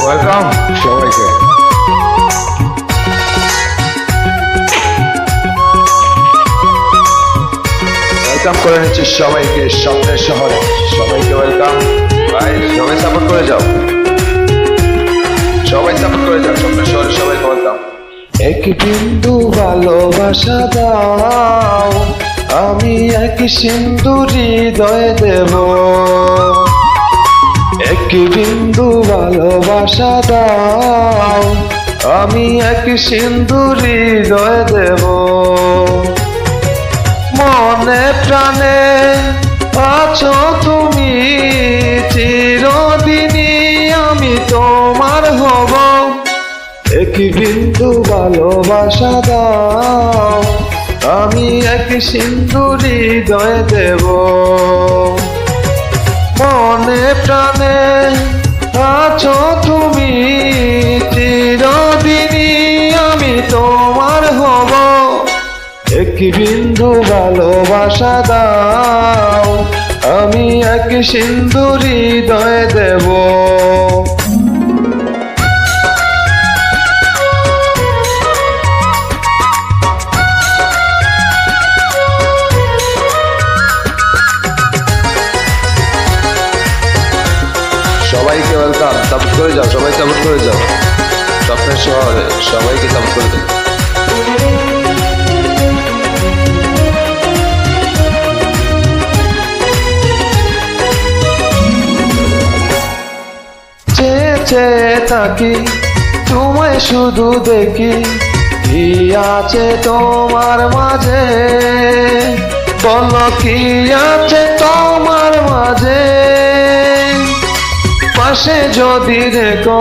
Welcome সবাইকে। Welcome করে নিচ্ছি সবাইকে স্বপ্নের শহরে। সবাইকে ওয়েলকাম ভাই, সবাই সাপোর্ট করে যাও, সবাই সাপোর্ট করে যাও। স্বপ্নের শহরে সবাইকে ওয়েলকাম। এক বিন্দু ভালোবাসা দাও, আমি এক সিন্ধু হৃদয়ে দেব। এক বিন্দু ভালোবাসা দাও, আমি এক সিন্ধু হৃদয়ে দেব। মনে প্রাণে আছো তুমি, চিরদিনই আমি তোমার হব। এক বিন্দু ভালোবাসা দাও, আমি এক সিন্ধু হৃদয়ে দেব। মনে প্রাণে আছো তুমি, চিরদিনই আমি তোমার হব। এক বিন্দু ভালোবাসা দাও, আমি এক সিন্ধু হৃদয়ে দেব। সবাইকে ওয়েলকাম, সাপোর্ট করে যাও, সবাই সাপোর্ট করে যাও। স্বপ্নের শহরে সবাইকে সাপোর্ট করে দাও। চেয়ে থাকি তোমায় শুধু দেখি, কি আছে তোমার মাঝে, বলো কি আছে তোমার মাঝে। পাশে যদি রেখো